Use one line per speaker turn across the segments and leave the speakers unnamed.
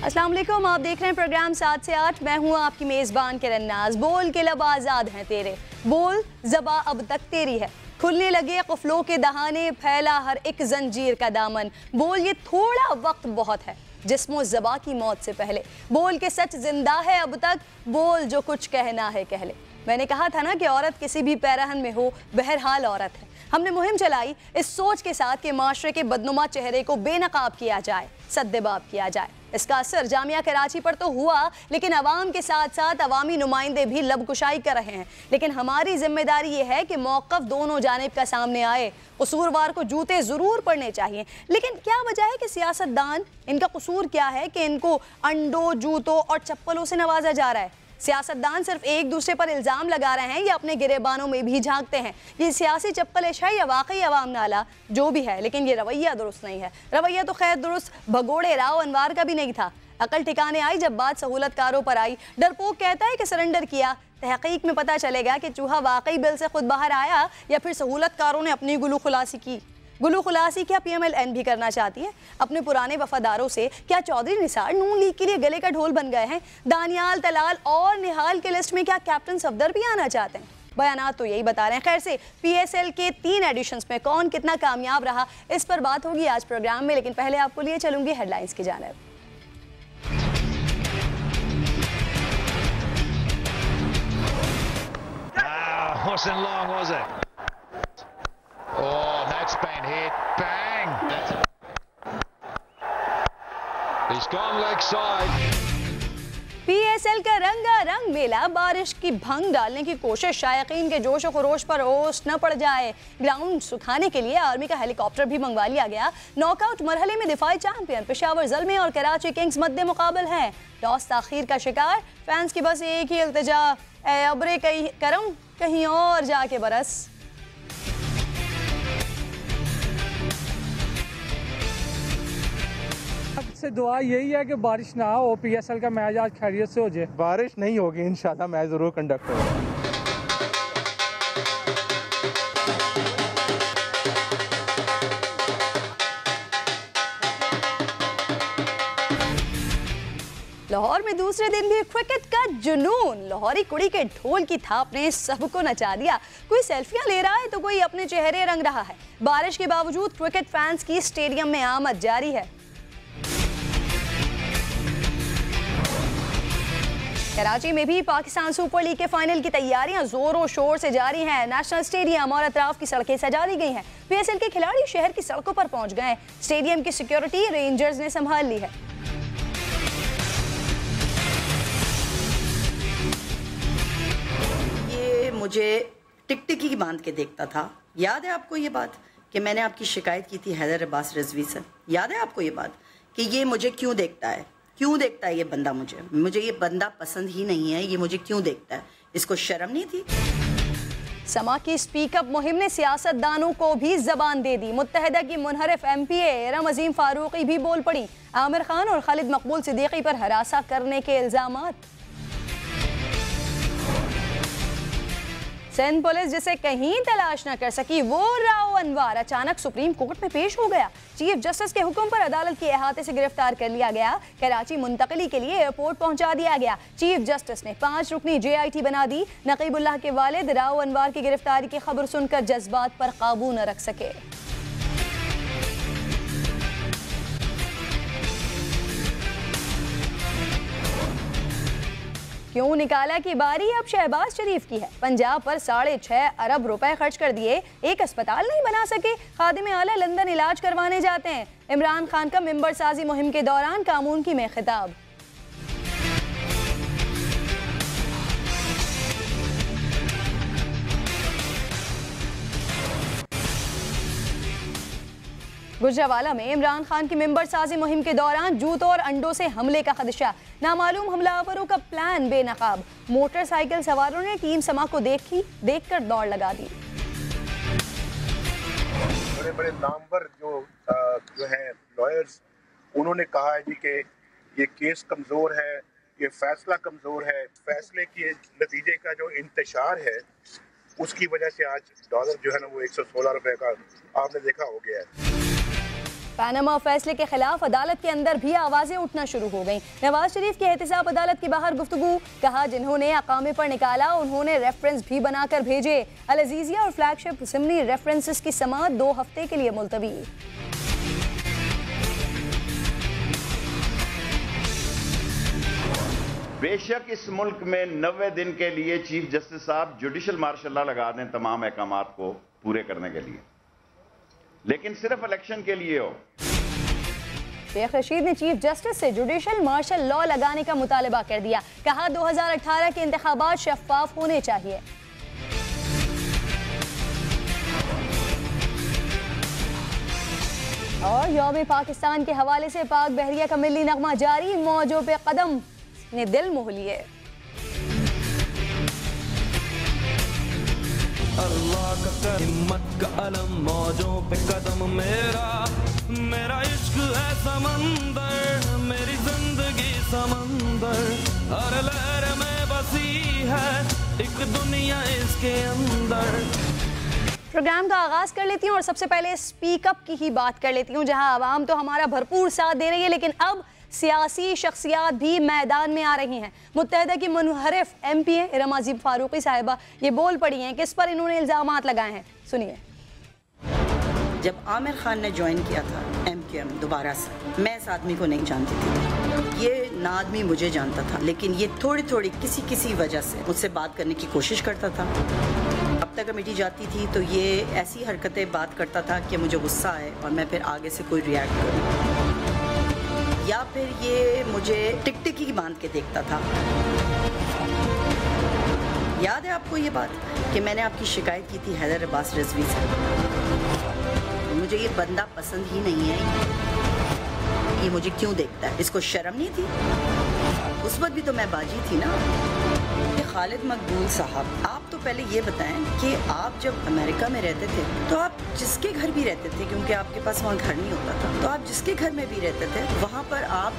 अस्सलाम वालेकुम, आप देख रहे हैं प्रोग्राम 7 से 8। मैं हूँ आपकी मेज़बान किरण नाज। बोल के लब आज़ाद हैं तेरे, बोल ज़बा अब तक तेरी है, खुलने लगे क़ुफ़लों के दहाने, फैला हर एक जंजीर का दामन। बोल ये थोड़ा वक्त बहुत है जिस्मो ज़बा की मौत से पहले, बोल के सच जिंदा है अब तक, बोल जो कुछ कहना है कह ले। मैंने कहा था ना कि औरत किसी भी पैरहन में हो, बहरहाल औरत है। हमने मुहिम चलाई इस सोच के साथ कि माशरे के बदनुमा चेहरे को बेनकाब किया जाए, सद्देबाब किया जाए। इसका असर जामिया कराची पर तो हुआ, लेकिन अवाम के साथ साथ अवामी नुमाइंदे भी लबकुशाई कर रहे हैं। लेकिन हमारी जिम्मेदारी ये है कि मौक़िफ़ दोनों जानिब का सामने आए। कसूरवार को जूते ज़रूर पड़ने चाहिए, लेकिन क्या वजह है कि सियासतदान, इनका कसूर क्या है कि इनको अंडों, जूतों और चप्पलों से नवाजा जा रहा है? सियासतदान सिर्फ एक दूसरे पर इल्ज़ाम लगा रहे हैं या अपने गिरेबानों में भी झांकते हैं? ये सियासी चप्पलिश है या वाकई अवाम नाला? जो भी है, लेकिन ये रवैया दुरुस्त नहीं है। रवैया तो खैर दुरुस्त भगोड़े राव अनवार का भी नहीं था। अकल ठिकाने आई जब बात सहूलतकारों पर आई। डरपोक कहता है कि सरेंडर किया, तहकीक में पता चलेगा कि चूहा वाकई बिल से खुद बाहर आया या फिर सहूलतकारों ने अपनी गुलू खुलासी की। गुलू खुलासी क्या PMLN भी करना चाहती है अपने पुराने वफादारों से? क्या चौधरी निसार नून लीग के लिए गले का ढोल बन गए हैं? दानियाल, तलाल और निहाल के लिस्ट में क्या कैप्टन सफदर भी आना चाहते हैं? बयानात तो यही बता रहे हैं। खैर से PSL के 3 एडिशंस में कौन कितना कामयाब रहा, इस पर बात होगी आज प्रोग्राम में। लेकिन पहले आपको लिए चलूंगी हेडलाइंस की जानिब।
Wasn't long, was it? Oh, that's been hit. Bang! He's gone leg side.
PSL का रंगारंग मेला, बारिश की भंग डालने की कोशिश, शायकीन के जोश और खरोश पर ओस न पड़ जाए। ग्राउंड सुखाने के लिए आर्मी का हेलीकॉप्टर भी मंगवा लिया गया। नॉकआउट मरहले में दिफाई चैंपियन पेशावर ज़ल्मे और कराची किंग्स मद्दे मुकाबल हैं। टॉस ताखीर का शिकार, फैंस की बस एक ही इल्तिजा, ए अबरे कहीं करम कहीं और जाके बरस।
से दुआ यही है कि बारिश ना हो, PSL का मैच आज खैरियत से हो जाए।
बारिश नहीं होगी इंशाल्लाह, मैच जरूर कंडक्ट होगा।
लाहौर में दूसरे दिन भी क्रिकेट का जुनून। लाहौरी कुड़ी के ढोल की थाप ने सबको नचा दिया। कोई सेल्फियां ले रहा है तो कोई अपने चेहरे रंग रहा है। बारिश के बावजूद क्रिकेट फैंस की स्टेडियम में आमद जारी है। कराची में भी पाकिस्तान सुपर लीग के फाइनल की तैयारियां जोरों शोर से जारी हैं। नेशनल स्टेडियम और अतराफ की सड़कें सजा दी गई हैं। PSL के खिलाड़ी शहर की सड़कों पर पहुंच गए। स्टेडियम की सिक्योरिटी रेंजर्स ने संभाल ली है।
ये मुझे टिकटिकी की बांध के देखता था। याद है आपको ये बात कि मैंने आपकी शिकायत की थी हैदर अब्बास रिजवी से? याद है आपको ये बात कि ये मुझे क्यों देखता है, क्यों देखता है ये बंदा? मुझे ये बंदा पसंद ही नहीं है। ये मुझे क्यों देखता है? इसको शर्म नहीं थी?
समा की स्पीकअप मुहिम ने सियासतदानों को भी जबान दे दी। मुत्तहिदा की मुनहरिफ MPA इरम अजीम फारूकी भी बोल पड़ी। आमिर खान और खालिद मकबूल सिद्दीकी पर हरासा करने के इल्जामात। सिंध पुलिस जिसे कहीं तलाश न कर सकी, वो राव अनवार अचानक सुप्रीम कोर्ट में पेश हो गया। चीफ जस्टिस के हुक्म पर अदालत के अहाते से गिरफ्तार कर लिया गया। कराची मुंतकली के लिए एयरपोर्ट पहुंचा दिया गया। चीफ जस्टिस ने 5 रुकनी JIT बना दी। नकीबुल्लाह के वालिद राव अनवार की गिरफ्तारी की खबर सुनकर जज्बात पर काबू न रख सके। क्यों निकाला की बारी अब शहबाज शरीफ की है। पंजाब पर 6.5 अरब रुपए खर्च कर दिए, एक अस्पताल नहीं बना सके। खादिम आला लंदन इलाज करवाने जाते हैं। इमरान खान का मिंबर साजी मुहिम के दौरान कामूनकी में खिताब। गुजरावाला में इमरान खान की मिंबर साजी मुहिम के दौरान जूतों और अंडों से हमले का खदशा। नामालूम हमलावरों का प्लान बेनकाब। मोटरसाइकिल सवारों ने टीम समा को देखकर दौड़ लगा दी।
बड़े बड़े नामवर जो हैं लॉयर्स, उन्होंने कहा है जी कि ये केस कमजोर है, ये फैसला कमजोर है। फैसले के नतीजे का जो इंतशार है उसकी वजह से आज डॉलर जो है ना वो 116 रुपए का आपने देखा हो गया है।
पैनामा फैसले के खिलाफ अदालत के अंदर भी आवाजें उठना शुरू हो गईं। नवाज शरीफ की एहतिसाब अदालत के बाहर गुफ्तगू, कहा जिन्होंने अकामे पर निकाला उन्होंने रेफरेंस भी बनाकर भेजे। अल अजीजिया और फ्लैगशिप असेंबली रेफरेंसेस की समाअत 2 हफ्ते के लिए मुलतवी।
बेशक इस मुल्क में 90 दिन के लिए चीफ जस्टिस साहब जुडिशल मार्शल लॉ लगा दें तमाम अहकामात को पूरे करने के लिए, लेकिन सिर्फ इलेक्शन के लिए हो।
शेख रशीद ने चीफ जस्टिस से जुडिशल मार्शल लॉ लगाने का मुतालबा कर दिया। कहा 2018 के इंतखाबात शफाफ होने चाहिए। और यौम पाकिस्तान के हवाले से पाक बहरिया का मिली नगमा जारी, मौजों पे कदम ने दिल मोह लिए।
अल्लाह का हिम्मत का अलम, मौजों पे कदम मेरा इश्क है समंदर, मेरी जिंदगी समंदर, हर लहर में बसी है एक दुनिया इसके अंदर।
प्रोग्राम का आगाज कर लेती हूँ और सबसे पहले स्पीक अप की ही बात कर लेती हूँ, जहां आवाम तो हमारा भरपूर साथ दे रही है, लेकिन अब सियासी शख्सियात भी मैदान में आ रही हैं। मुत्तहदा की मुनहरिफ MP इरम अजीम फारूकी साहिबा ये बोल पड़ी हैं, किस पर इन्होंने इल्जामात लगाए हैं, सुनिए।
जब आमिर खान ने ज्वाइन किया था MQM दोबारा से, मैं इस आदमी को नहीं जानती थी, ये ना आदमी मुझे जानता था, लेकिन ये थोड़ी थोड़ी किसी वजह से मुझसे बात करने की कोशिश करता था। अब तक कमेटी जाती थी तो ये ऐसी हरकतें बात करता था कि मुझे गुस्सा आए और मैं फिर आगे से कोई रिएक्ट करूँ, या फिर ये मुझे टिकटिकी बांध के देखता था। याद है आपको ये बात कि मैंने आपकी शिकायत की थी हैदर अब्बास रिजवी से? मुझे ये बंदा पसंद ही नहीं है, ये मुझे क्यों देखता है, इसको शर्म नहीं थी? उस वक्त भी तो मैं बाजी थी ना। खालिद मकबूल साहब, आप तो पहले ये बताएं कि आप जब अमेरिका में रहते थे तो आप जिसके घर भी रहते थे, क्योंकि आपके पास वहाँ घर नहीं होता था, तो आप जिसके घर में भी रहते थे वहाँ पर आप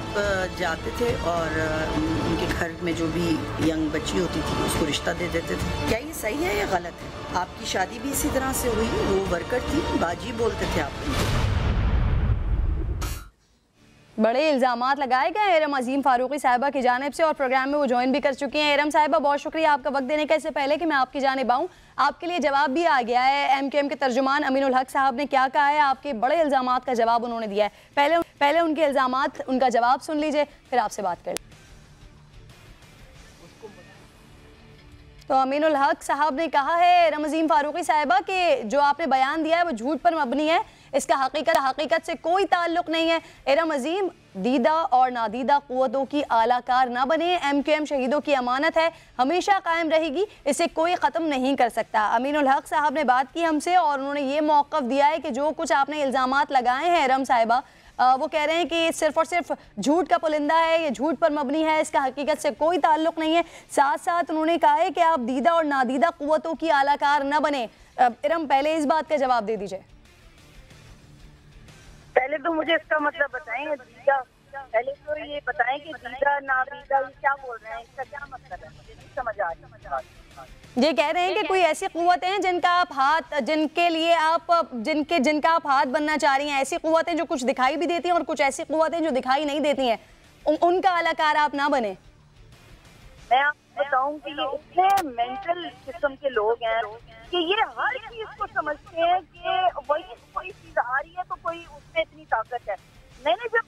जाते थे और उनके घर में जो भी यंग बच्ची होती थी उसको रिश्ता दे देते थे। क्या ये सही है या गलत है? आपकी शादी भी इसी तरह से हुई? वो वर्कर थी, बाजी बोलते थे आप।
बड़े इल्जामात लगाए गए इरम अजीम फारूकी साहिबा की जानिब से और प्रोग्राम में वो ज्वाइन भी कर चुकी हैं। इरम साहिबा, बहुत शुक्रिया आपका वक्त देने का। इससे पहले कि मैं आपकी जानिब आऊँ, आपके लिए जवाब भी आ गया है। MQM के तर्जुमान अमीनुल हक साहब ने क्या कहा है, आपके बड़े इल्जामात का जवाब उन्होंने दिया है। पहले उनके इल्जामात, उनका जवाब सुन लीजिए, फिर आपसे बात कर। तो अमीनुल हक साहब ने कहा है इरम अजीम फारूकी साहिबा कि जो आपने बयान दिया है वो झूठ पर मबनी है, इसका हकीकत से कोई ताल्लुक नहीं है। इरम अजीम दीदा और नादीदा क़ुव्वतों की आलाकार ना बने। MQM शहीदों की अमानत है, हमेशा कायम रहेगी, इसे कोई ख़त्म नहीं कर सकता। अमीनुल हक साहब ने बात की हमसे और उन्होंने ये मौक़िफ़ दिया है कि जो कुछ आपने इल्ज़ामात लगाए हैं इरम साहिबा, वो कह रहे हैं कि सिर्फ और सिर्फ झूठ का पुलिंदा है, ये झूठ पर मबनी है, इसका हकीकत से कोई ताल्लुक नहीं है। साथ साथ उन्होंने कहा है कि आप दीदा और नादीदा क़ुव्वतों की आलाकार न बने। इरम, पहले इस बात का जवाब दे दीजिए।
पहले तो मुझे इसका मतलब बताएं, दीदा, पहले तो ये बताएं कि दीदा नादीदा ये क्या बोल रहे हैं, इसका क्या मतलब है, मुझे नहीं समझ आ रहा।
ये कह रहे हैं कि कोई ऐसी क़ुव्वतें हैं जिनका आप हाथ, जिनके लिए आप जिनका आप हाथ बनना चाह रही हैं, ऐसी क़ुव्वतें जो कुछ दिखाई भी देती हैं और कुछ ऐसी क़ुव्वतें जो दिखाई नहीं देती हैं, उनका आलाकार आप ना बने।
मैं आपको बताऊं कि ये इतने मेंटल किस्म के लोग हैं कि ये हर चीज को समझते हैं कि वही कोई चीज आ रही है तो कोई उसमें इतनी ताकत है। मैंने जब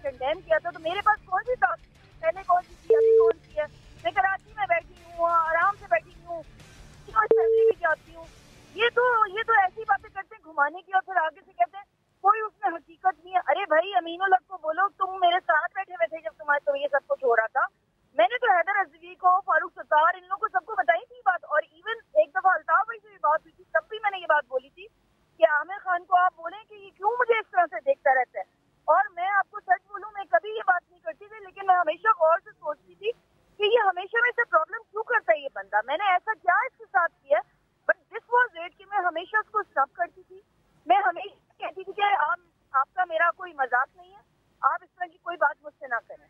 कंडेम किया था तो मेरे पास कौन सी ताकत, पहले कौन सी थी, अभी कौन सी है? मैं कराची में बैठी हूँ, आराम से बैठी हूँ, फैमिली भी जाती हूँ। ये तो ऐसी बातें करते हैं घुमाने की और फिर आगे से कहते हैं कोई उसमें हकीकत नहीं है। अरे भाई, अमीनुल हक को बोलो, तुम मेरे साथ बैठे हुए थे जब तुम्हारे ये सब कुछ हो रहा था। मैंने तो हैदर रिजवी को, फारूक सत्तार, इन लोगों को सबको बताई थी बात, और इवन एक दफा अल्ताफ भाई से भी बात हुई थी, तब भी मैंने ये बात बोली थी कि आमिर खान को आप बोलें कि ये क्यों मुझे इस तरह से देखता रहता है। और मैं आपको सच बोलूं, मैं कभी ये बात नहीं करती थी, लेकिन मैं हमेशा गौर से सोचती थी कि ये हमेशा मेरे से प्रॉब्लम क्यों करता है ये बंदा, मैंने ऐसा क्या इसके साथ किया। बट दिस वाज इट कि मैं हमेशा उसको स्नब करती थी। मैं हमेशा कहती थी कि आपका मेरा कोई मजाक नहीं है, आप इस तरह की कोई बात मुझसे ना करें।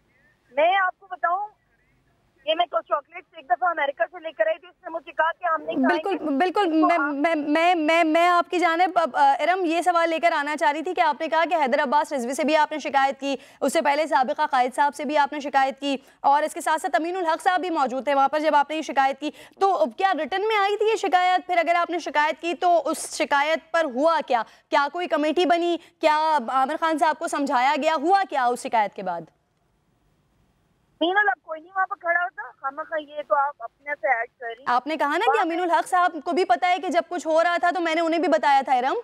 मैं आपको बताऊं, ये मैं तो चॉकलेट्स एक दफा अमेरिका से लेकर आई थी, उसने मुझे कहा कि हम नहीं
बिल्कुल
खाएंगे।
बिल्कुल मैं आपकी जानिब इरम ये सवाल लेकर आना चाह रही थी कि आपने कहा कि हैदर अब्बास रिजवी से भी आपने शिकायत की, उससे पहले साबिका कायद साहब से भी आपने शिकायत की, और इसके साथ साथ अमीनुल हक साहब भी मौजूद थे वहाँ पर जब आपने ये शिकायत की। तो क्या रिटर्न में आई थी ये शिकायत? फिर अगर आपने शिकायत की तो उस शिकायत पर हुआ क्या? क्या कोई कमेटी बनी? क्या आमिर खान साहब को समझाया गया? हुआ क्या उस शिकायत के बाद?
मीनल, अब कोई नहीं वहाँ पर खड़ा होता, खामखा ये तो आप अपने से ऐड कर रही हैं।
आपने कहा ना कि अमीनुल हक साहब को भी पता है कि जब कुछ हो रहा था तो मैंने उन्हें भी बताया था। इरम,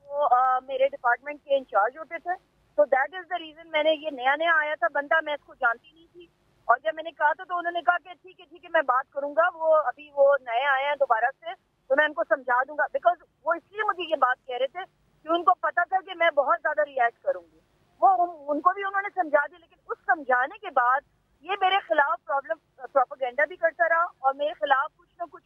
वो मेरे डिपार्टमेंट के इंचार्ज होते थे, तो दैट इज द रीजन। मैंने ये नया आया था बंदा, मैं इसको जानती नहीं थी, और जब मैंने कहा था तो उन्होंने कहा कि ठीक है मैं बात करूंगा, वो अभी वो नए आए हैं दोबारा से, तो मैं उनको समझा दूंगा। बिकॉज वो इसलिए मुझे ये बात कह रहे थे कि उनको पता था कि मैं बहुत ज्यादा रिएक्ट करूंगी। वो उनको भी उन्होंने समझा दिया, लेकिन उस समझाने के बाद ये मेरे खिलाफ प्रोपेगेंडा भी करता रहा और मेरे खिलाफ कुछ ना कुछ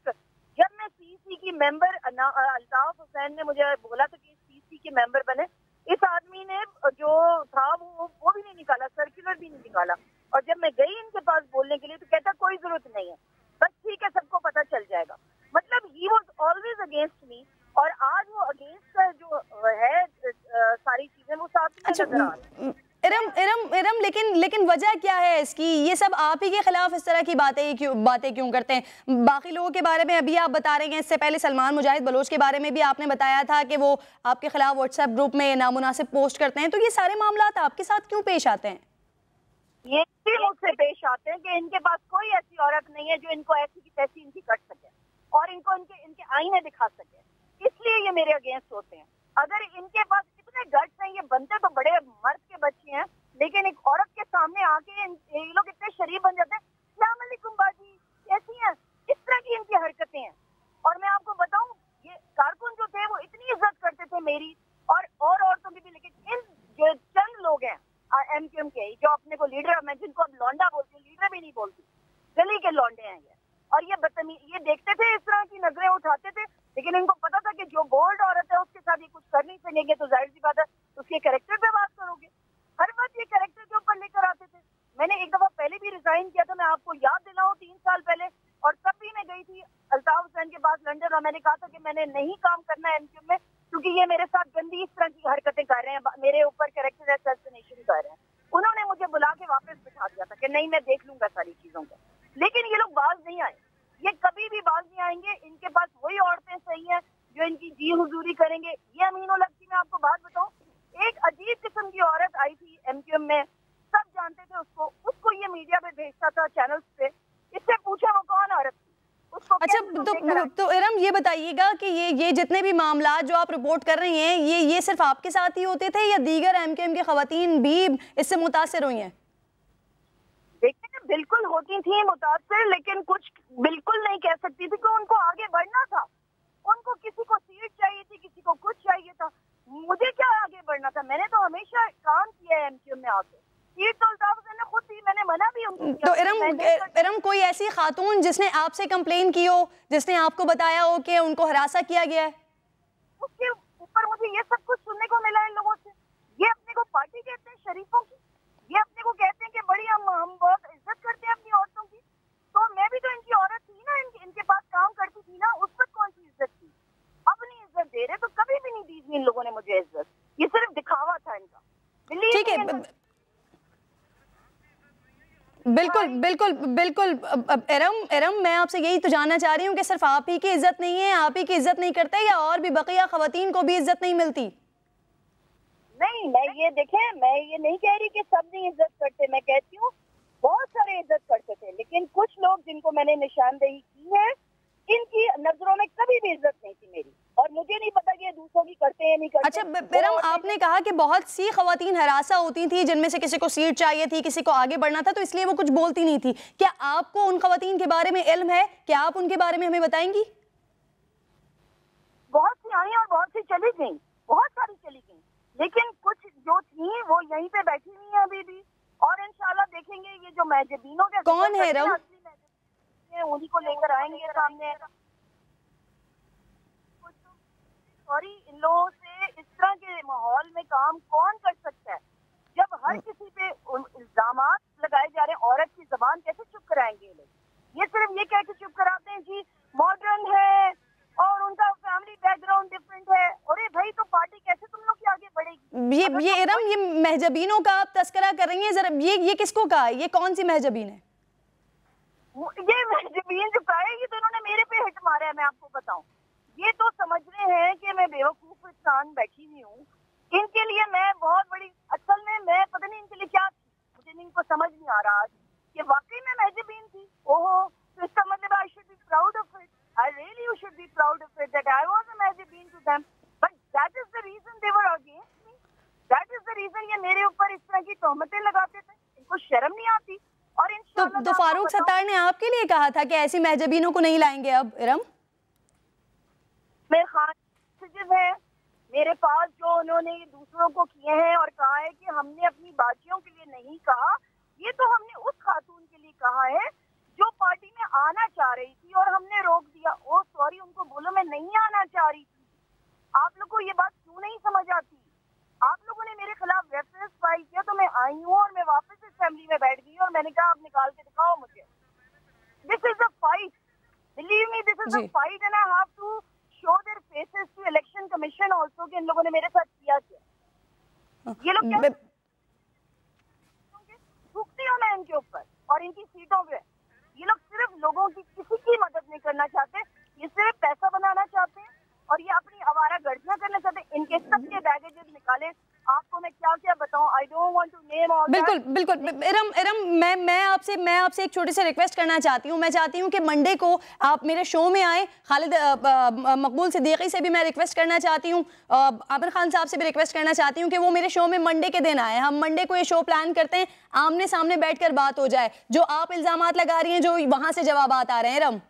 जब मैं सीसी की मेंबर अल्ताफ हुसैन ने मुझे बोला था कि सीसी के मेंबर बने, इस आदमी ने जो था वो भी नहीं निकाला, सर्कुलर भी नहीं निकाला। और जब मैं गई इनके पास बोलने के लिए तो कहता कोई जरूरत नहीं है, बस ठीक है सबको पता चल जाएगा। मतलब he was always against me, और आज वो अगेंस्ट का जो है सारी चीजें वो साथ नजर आ रही है।
इरम लेकिन वजह क्या है इसकी? ये सब आप ही के खिलाफ इस तरह की बातें क्यों करते हैं? बाकी लोगों के बारे में अभी आप बता रहे हैं, इससे पहले सलमान मुजाहिद बलोच के बारे में भी आपने बताया था कि वो आपके खिलाफ व्हाट्सएप ग्रुप में नामुनासिब पोस्ट करते हैं। तो ये सारे मामला आपके साथ क्यों पेश आते हैं?
ये भी मुझसे पेश आते हैं कि इनके पास कोई ऐसी औरत नहीं है जो इनको ऐसी की तैसी इनकी कट सके और इनको इनके आईने दिखा सके, इसलिए ये मेरे अगेंस्ट होते हैं। अगर इनके पास कितने गट्स हैं, ये बनते तो बड़े मर्द के बच्चे हैं, लेकिन एक औरत के सामने आके ये लोग इतने शरीफ बन जाते हैं, अस्सलाम वालेकुम बाजी कैसी हैं, इस तरह की इनकी हरकतें हैं। और मैं आपको बताऊं, ये कारकुन जो थे वो इतनी इज्जत करते थे मेरी और औरतों की भी, लेकिन इन जो चंद लोग हैं एमक्यूएम के जो अपने को लीडर, मैं जिनको अब लौंडा बोलती हूँ, लीडर भी नहीं बोलती, गली के लौंडे हैं ये, और ये बदतमीज, ये देखते थे इस तरह की नजरें उठाते थे, लेकिन इनको पता था कि जो बोल्ड औरत है उसके साथ ये कुछ कर नहीं सकेंगे, तो जाहिर सी बात है उसके कैरेक्टर पे बात करोगे। हर वक्त ये कैरेक्टर के ऊपर लेकर आते थे। मैंने एक दफा पहले भी रिजाइन किया था, मैं आपको याद दिलाऊं, 3 साल पहले, और तब भी मैं गई थी अल्ताफ हुसैन के पास लंदन, और मैंने कहा था कि मैंने नहीं काम करना है एमक्यूएम में, क्योंकि ये मेरे साथ गंदी इस तरह की हरकतें कर रहे हैं, मेरे ऊपर कैरेक्टर असैसिनेशन कर रहे हैं। उन्होंने मुझे बुला के वापस बिठा दिया था कि नहीं मैं देख लूंगा सारी चीजों को, लेकिन ये लोग बाज नहीं आए, ये कभी भी बाज नहीं आएंगे। इनके पास वही औरतें सही हैं जो इनकी जी हुजूरी करेंगे। ये अमीनुल हक की मैं आपको बात बताऊं, एक अजीब किस्म की औरत आई थी एमक्यूएम में, सब जानते थे उसको ये मीडिया पे भेजता था चैनल्स पे, इससे पूछा वो कौन औरत थी उसको।
अच्छा तो इरम ये बताइएगा कि ये जितने भी मामला जो आप रिपोर्ट कर रही हैं, ये सिर्फ आपके साथ ही होते थे या दीगर एमक्यूएम की खवातीन भी इससे मुतासिर हुई हैं?
देखिए बिल्कुल होती थी मुतासिर, लेकिन कुछ बिल्कुल नहीं कह सकती थी कि उनको आगे बढ़ना था। उनको किसी को सीट चाहिए थी, किसी को कुछ चाहिए था, मुझे क्या आगे बढ़ना था? मैंने तो हमेशा काम किया है एमक्यूएम में आके, सीट तो अल्ताफ हुसैन ने खुद दी, मैंने मना भी उनको किया।
तो इरम कोई ऐसी खातून जिसने आपसे कंप्लेन की हो, जिसने आपको बताया हो कि उनको हरासा किया गया है?
उसके ऊपर मुझे ये सब कुछ सुनने को मिला इन लोगों से। ये अपने को पार्टी कहते हैं शरीफों की, ये अपने को कहते हैं कि बड़ी हम बहुत इज्जत करते हैं अपनी औरतों की। तो मैं भी तो इनकी औरत थी ना, इनके पास काम करती थी ना, उस वक्त कौन सी इज्जत थी? अब नहीं इज्जत दे रहे, तो कभी भी नहीं दी थी इन लोगों ने मुझे इज्जत, ये सिर्फ दिखावा था इनका।
ठीक है, बिल्कुल इरम मैं आपसे यही तो जानना चाह रही हूँ कि सिर्फ आप ही की इज्जत नहीं है, आप ही की इज्जत नहीं करते या और भी बकिया खवातीन को भी इज्जत नहीं मिलती?
नहीं, मैं ये नहीं कह रही कि सब नहीं इज्जत करते, मैं कहती हूँ बहुत सारे इज्जत करते थे, लेकिन कुछ लोग जिनको मैंने निशानदेही की है, इनकी नजरों में कभी भी इज्जत नहीं थी मेरी, और मुझे नहीं पता कि ये दूसरों की करते हैं नहीं करते।
अच्छा इरम, आपने कहा कि बहुत सी खवातीन हरासा होती थी, जिनमें से किसी को सीट चाहिए थी, किसी को आगे बढ़ना था, तो इसलिए वो कुछ बोलती नहीं थी। क्या आपको उन खवातीन के बारे में इल्म है? क्या आप उनके बारे में हमें बताएंगी?
बहुत सी आई और बहुत सी चली गई, बहुत सारी चली गई, लेकिन कुछ जो थी वो यहीं पे बैठी हुई है अभी भी, और इंशाल्लाह देखेंगे ये जो मैजबीनों के
कौन है इरम?
उन्हीं को लेकर आएंगे सामने। सॉरी, इन लोगों से इस तरह के माहौल में काम कौन कर सकता है जब हर किसी पे इल्जामात लगाए जा रहे हैं? औरत की जबान कैसे चुप कराएंगे? जाएंगे ये लोग। ये सिर्फ ये कह के चुप कराते हैं जी मॉडर्न है और उनका फैमिली बैकग्राउंड डिफरेंट है। अरे भाई तो पार्टी कैसे तुम लोग की आगे बढ़ेगी?
ये इरम, ये महजबीनों का आप तस्करा कर रही हैं, जरा ये किसको कहा है? ये कौन सी महजबीन है?
ये महजबीन जो कहा है ये तो इन्होंने मेरे पे हिट मारा है। मैं आपको बताऊं, ये तो समझ रहे हैं कि मैं बेवकूफ इंसान बैठी हुई हूँ। इनके लिए मैं बहुत बड़ी, असल में मैं पता नहीं इनके लिए क्या थी, मुझे इनको समझ नहीं आ रहा कि वाकई में महजबीन थी। ओहो, तो इसका मतलब I should be proud of it. I really you should be proud of it that I was a mahjabeen to them, but that is the reason they were against me. That is the reason ये मेरे ऊपर इस तरह की तोहमतें लगाते थे। इनको शर्म नहीं आती। और इंशाल्लाह
तो फारूक सत्तार ने आपके लिए कहा था कि ऐसी महजबीनों को नहीं लाएंगे अब इरम?
मेरे खान मैसेजेस हैं मेरे पास जो उन्होंने दूसरों को किए हैं और कहा है कि हमने अपनी बाजियों के लिए नहीं कहा, ये तो हमने उस खातून के लिए कहा है जो पार्टी में आना चाह रही थी और हमने रोक दिया। ओ सॉरी, उनको बोलो मैं नहीं आना चाह रही थी। आप लोग को ये बात क्यों नहीं समझ आती? आप लोगों ने मेरे खिलाफ रेफरेंस फाइल किया तो मैं आई हूँ और मैं वापस असेंबली में बैठ गई और मैंने कहा आप निकाल के दिखाओ मुझे। This is a fight, believe me, this is a fight and I have to show their faces to election commission also कि इन लोगों ने मेरे साथ किया क्या। ये लोग क्या थूकती हूँ मैं इनके ऊपर और इनकी सीटों पे। ये लोग सिर्फ लोगों की किसी की मदद नहीं करना चाहते, ये सिर्फ पैसा बनाना चाहते हैं और ये अपनी आवारा गर्दियां करना चाहते हैं। इनके सबके बैगेजेस निकालें, आपको मैं क्या क्या बताऊं, I don't want to name all.
बिल्कुल इरम मैं आपसे एक छोटी सी रिक्वेस्ट करना चाहती हूँ। मैं चाहती हूँ कि मंडे को आप मेरे शो में आए। खालिद मकबूल सिद्दीकी से भी मैं रिक्वेस्ट करना चाहती हूँ, आमिर खान साहब से भी रिक्वेस्ट करना चाहती हूँ कि वो मेरे शो में मंडे के दिन आए। हम मंडे को ये शो प्लान करते हैं, आमने सामने बैठकर बात हो जाए। जो आप इल्जामात लगा रही हैं, जो वहां से जवाबात आ रहे हैं इरम।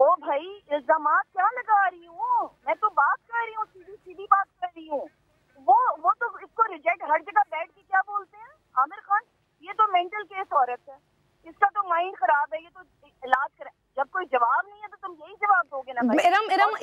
ओ भाई, इल्जामात क्या लगा रही हूँ? मैं तो बात कर रही हूँ, सीधी बात कर रही हूँ। वो तो इसको रिजेक्ट हर जगह बैठ के क्या बोलते हैं आमिर खान, ये तो मेंटल केस औरत है, इसका तो माइंड खराब है, ये तो इलाज करे। जब कोई जवाब नहीं है तो तुम यही जवाब दोगे ना भाई।
इरम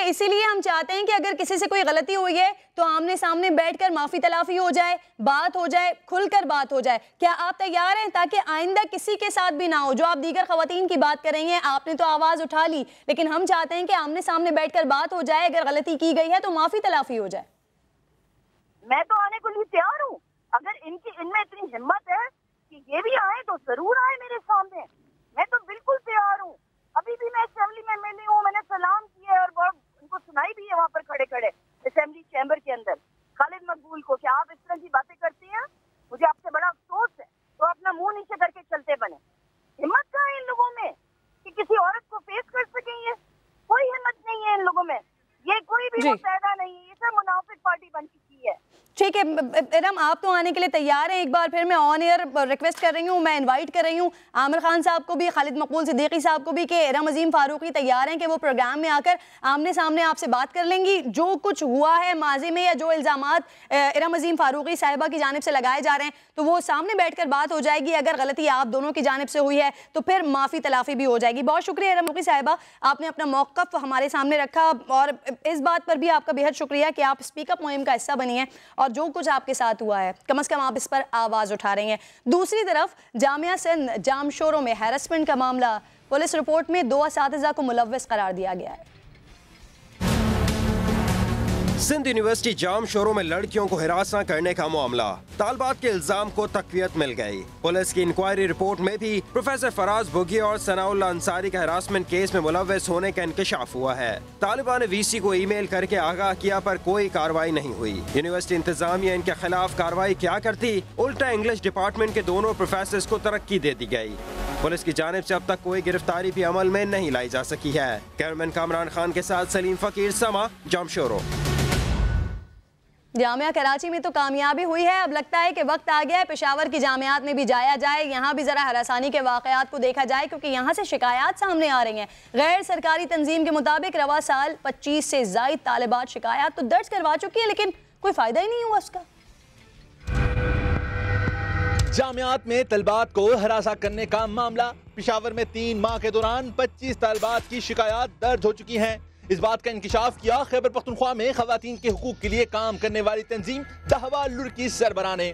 इसीलिए हम चाहते हैं कि अगर किसी से कोई गलती हुई है तो आमने सामने बैठकर माफी तलाफी हो जाए, बात हो जाए, खुलकर बात हो जाए। क्या आप तैयार हैं ताकि आइंदा किसी के साथ भी ना हो? जो आप दीगर खवातीन की बात करेंगे, आपने तो आवाज उठा ली, लेकिन हम चाहते हैं कि आमने सामने बैठकर बात हो जाए। अगर गलती की गई है तो माफी तलाफी हो जाए।
मैं तो आने को लिए तैयार हूँ। अगर इनमें इतनी हिम्मत है कि ये भी आए तो जरूर आए मेरे सामने। मैं तो बिल्कुल तैयार हूँ। अभी भी मैं असेंबली में मिली हूँ, मैंने सलाम किया है और बहुत उनको सुनाई भी है वहाँ पर खड़े खड़े असेंबली चैम्बर के अंदर खालिद मकबूल को कि आप इस तरह की बातें करती हैं, मुझे आपसे बड़ा अफसोस है, तो अपना मुंह नीचे करके चलते बने। हिम्मत कहाँ है इन लोगों में कि किसी औरत को फेस कर सकेंगे? कोई हिम्मत नहीं है इन लोगों में। ये कोई भी पैदा नहीं है, ये सब मुनाफिक पार्टी बन चुकी है।
ठीक है इरम, आप तो आने के लिए तैयार हैं। एक बार फिर मैं ऑन एयर रिक्वेस्ट कर रही हूँ, मैं इनवाइट कर रही हूँ आमिर खान साहब को भी, खालिद मकबूल सिद्दीकी साहब को भी कि इरम अजीम फारूकी तैयार हैं कि वो प्रोग्राम में आकर आमने सामने आपसे बात कर लेंगी। जो कुछ हुआ है माजी में या जो इल्ज़ामात इरम अजीम फारूकी साहिबा की जानिब से लगाए जा रहे हैं तो वो सामने बैठकर बात हो जाएगी। अगर गलती आप दोनों की जानिब से हुई है तो फिर माफ़ी तलाफ़ी भी हो जाएगी। बहुत शुक्रिया इरम फारूकी साहिबा, आपने अपना मौक़िफ़ हमारे सामने रखा और इस बात पर भी आपका बेहद शुक्रिया कि आप स्पीकअप मुहिम का हिस्सा बनी है और जो कुछ आपके साथ हुआ है कम से कम आप इस पर आवाज़ उठा रही हैं। दूसरी तरफ जामिया सिंध जाम शोरों में हैरेसमेंट का मामला, पुलिस रिपोर्ट में 2 असातिज़ा को मुलव्विस करार दिया गया है।
सिंध यूनिवर्सिटी जाम शोरों में लड़कियों को हिरासा करने का मामला, तालबात के इल्जाम को तक़वियत मिल गई। पुलिस की इंक्वायरी रिपोर्ट में भी प्रोफेसर फराज बुगी और सनाउल्लाह अंसारी का हिरासमेंट केस में मुलव्विस होने का इंकशाफ हुआ है। तालिबान ने वीसी को ईमेल करके आगाह किया पर कोई कार्रवाई नहीं हुई। यूनिवर्सिटी इंतजामिया इनके खिलाफ कार्रवाई क्या करती, उल्टा इंग्लिश डिपार्टमेंट के दोनों प्रोफेसर्स को तरक्की दे दी गई। पुलिस की जानिब से अब तक कोई गिरफ्तारी भी अमल में नहीं लाई जा सकी है। कैमरामैन कामरान खान के साथ सलीम फकीर, समा, जाम शोरों।
जामिया कराची में तो कामयाबी हुई है, अब लगता है कि वक्त आ गया है पेशावर की जामियात में भी जाया जाए, यहाँ भी ज़रा हरासानी के वाक़यात को देखा जाए क्योंकि यहाँ से शिकायत सामने आ रही हैं। गैर सरकारी तंजीम के मुताबिक रवा साल 25 से ज़ायद तालिबात शिकायत तो दर्ज करवा चुकी है लेकिन कोई फ़ायदा ही नहीं हुआ उसका।
जामियात में तलबात को हरासा करने का मामला, पेशावर में 3 माह के दौरान 25 तालिबात की शिकायत दर्ज हो चुकी हैं। इस बात का इंकिशाफ किया खैबर पख्तूनख्वा में खवातीन के हुकूक के लिए काम करने वाली तंजीम तहवा लुर की सरबराह ने।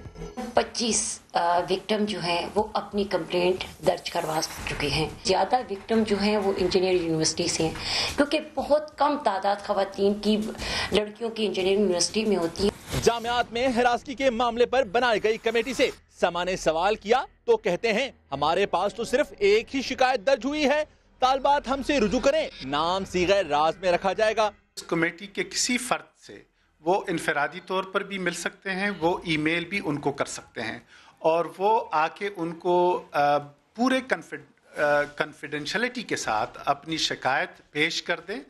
25 विक्टिम जो हैं वो अपनी कंप्लेंट दर्ज करवा चुके हैं। ज़्यादा विक्टिम जो हैं वो इंजीनियरिंग यूनिवर्सिटी से हैं, क्योंकि बहुत कम तादाद ख़वातीन की लड़कियों की इंजीनियरिंग यूनिवर्सिटी में होती है।
जामियात में हिरासगी के मामले पर बनाई गई कमेटी से समा ने सवाल किया तो कहते हैं हमारे पास तो सिर्फ एक ही शिकायत दर्ज हुई है, तालबात हमसे रुजू करें, नाम सीगे राज में रखा जाएगा।
इस कमेटी के किसी फर्द से वो इनफरादी तौर पर भी मिल सकते हैं, वो ईमेल भी उनको कर सकते हैं और वो आके उनको पूरे कॉन्फिडेंशियलिटी के साथ अपनी शिकायत पेश कर दें।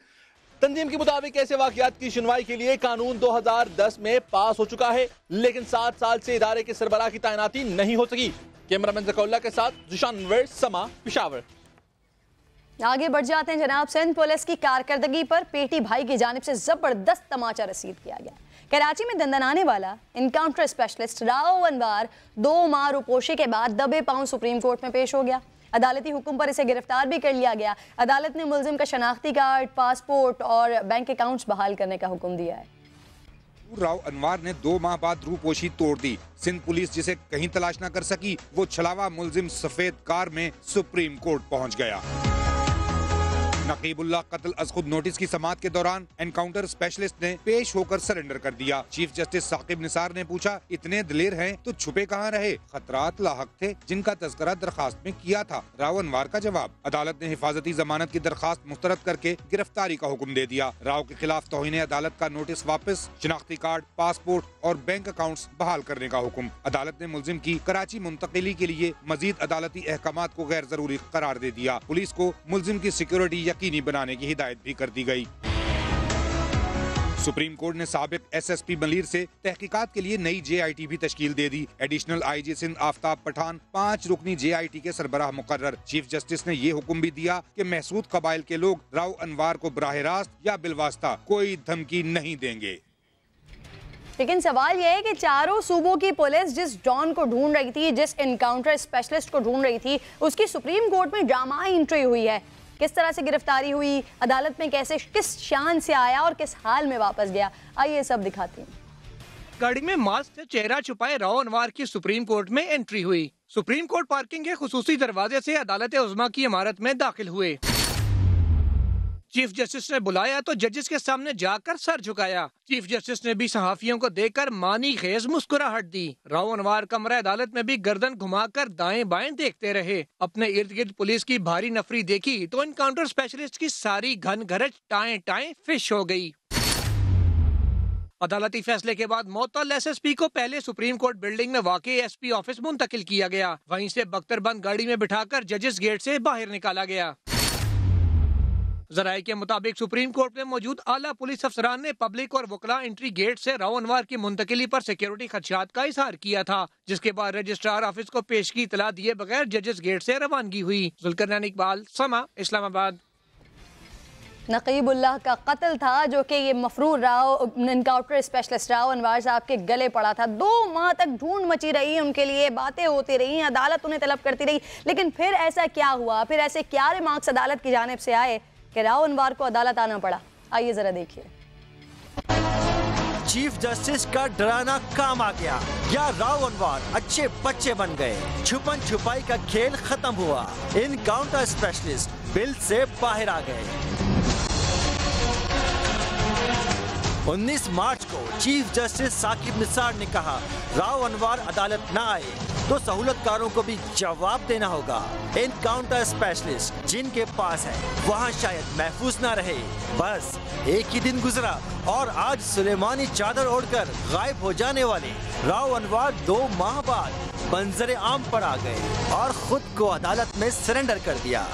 तंजीम के मुताबिक ऐसे वाकयात की सुनवाई के लिए कानून 2010 में पास हो चुका है, लेकिन 7 साल से इदारे के सरबराह की तैनाती नहीं हो सकी। कैमरामैन ज़करुल्लाह के साथ जुशान अनवर, समा, पेशावर।
आगे बढ़ जाते हैं जनाब। सिंध पुलिस की कारकर्दगी पर पेटी भाई की जानिब से जबरदस्त तमाचा रसीद किया गया। कराची में दंदनाने वाला इनकाउंटर स्पेशलिस्ट राव अनवर 2 माह रुपोशी के बाद दबे पांव सुप्रीम कोर्ट में पेश हो गया। अदालती हुक्म पर इसे गिरफ्तार भी कर लिया गया। अदालत ने मुलजिम का शनाख्ती कार्ड, पासपोर्ट और बैंक अकाउंट्स बहाल करने का हुक्म दिया है।
राव अनवर ने 2 माह बाद रूपोशी तोड़ दी। सिंध पुलिस जिसे कहीं तलाश न कर सकी, वो छलावा मुलजिम सफेद कार में सुप्रीम कोर्ट पहुंच गया। नकीबुल्लाह कत्ल अज खुद नोटिस की समाअत के दौरान एनकाउंटर स्पेशलिस्ट ने पेश होकर सरेंडर कर दिया। चीफ जस्टिस साकिब निसार ने पूछा, इतने दिलेर हैं तो छुपे कहाँ रहे? खतरात लाहक थे जिनका तज़किरा दरखास्त में किया था। राव अनवर का जवाब, अदालत ने हिफाजती जमानत की दरखास्त मुस्तरद करके गिरफ्तारी का हुक्म दे दिया। राव के खिलाफ तौहीन अदालत का नोटिस वापस, शनाख्ती कार्ड, पासपोर्ट और बैंक अकाउंट्स बहाल करने का हुक्म। अदालत ने मुलजिम की कराची मुंतकिली के लिए मजीद अदालती अहकामात को गैर जरूरी करार दे दिया। पुलिस को मुलजिम की सिक्योरिटी यकीनी बनाने की हिदायत भी कर दी गई। सुप्रीम कोर्ट ने साबिक SSP मलीर से तहकीकात के लिए नई JIT भी तश्कील दे दी। एडिशनल IG सिंध आफ्ताब पठान 5 रुकनी JIT के सरबराह मुकर्रर। चीफ जस्टिस ने ये हुक्म भी दिया कि महसूद कबाइल के लोग राव अनवर को बराह रास्त या बिलवास्ता कोई धमकी नहीं देंगे।
लेकिन सवाल यह है कि चारों सूबों की पुलिस जिस डॉन को ढूंढ रही थी, जिस इनकाउंटर स्पेशलिस्ट को ढूंढ रही थी, उसकी सुप्रीम कोर्ट में ड्रामाई एंट्री हुई है। किस तरह से गिरफ्तारी हुई, अदालत में कैसे, किस शान से आया और किस हाल में वापस गया, आइए सब दिखाते हैं।
गाड़ी में मास्क से चेहरा छुपाए राव अनवर की सुप्रीम कोर्ट में एंट्री हुई। सुप्रीम कोर्ट पार्किंग के खुसूसी दरवाजे से अदालत उज़्मा की इमारत में दाखिल हुए। चीफ जस्टिस ने बुलाया तो जजेस के सामने जाकर सर झुकाया। चीफ जस्टिस ने भी सहाफियों को देखकर मानी खेज मुस्कुराहट दी। राव अनवर कमरा अदालत में भी गर्दन घुमाकर दाएं बाएं देखते रहे। अपने इर्द गिर्द पुलिस की भारी नफरी देखी तो इनकाउंटर स्पेशलिस्ट की सारी घन घरच टाएं टाएं फिश हो गई। अदालती फैसले के बाद मोअत्तल SSP को पहले सुप्रीम कोर्ट बिल्डिंग में वाक़ई SP ऑफिस मुंतकिल किया गया। वहीं से बख्तरबंद गाड़ी में बिठाकर जजेस गेट से बाहर निकाला गया। जराये के मुताबिक सुप्रीम कोर्ट में मौजूद आला पुलिस अफसरान ने पब्लिक और वकला एंट्री गेट से राव अनवर की मुंतकिली पर सिक्योरिटी खदशात का इजहार किया था, जिसके बाद रजिस्ट्रार ऑफिस को पेशगी इतला दिए बगैर जजेस गेट से रवानगी हुई। जुल्करनैन इकबाल, समा, इस्लामाबाद।
नकीबुल्लाह का कत्ल था जो कि ये मफरूर राव इनकाउंटर स्पेशलिस्ट राव अनवर साहब के गले पड़ा था। 2 माह तक ढूंढ मची रही उनके लिए, बातें होती रही, अदालत उन्हें तलब करती रही, लेकिन फिर ऐसा क्या हुआ, फिर ऐसे क्या रिमार्क्स अदालत की जानिब से आए कि राव अनवर को अदालत आना पड़ा। आइए जरा देखिए।
चीफ जस्टिस का डराना काम आ गया या राव अनवर अच्छे बच्चे बन गए। छुपन छुपाई का खेल खत्म हुआ। इनकाउंटर स्पेशलिस्ट बिल से बाहर आ गए। 19 मार्च को चीफ जस्टिस साकिब निसार ने कहा, राव अनवर अदालत न आए तो सहूलतकारों को भी जवाब देना होगा। इनकाउंटर स्पेशलिस्ट जिनके पास है वहाँ शायद महफूज ना रहे। बस एक ही दिन गुजरा और आज सुलेमानी चादर ओढ़कर गायब हो जाने वाले राव अनवर 2 माह बाद मंजर आम पर आ गए और खुद को अदालत में सरेंडर कर दिया।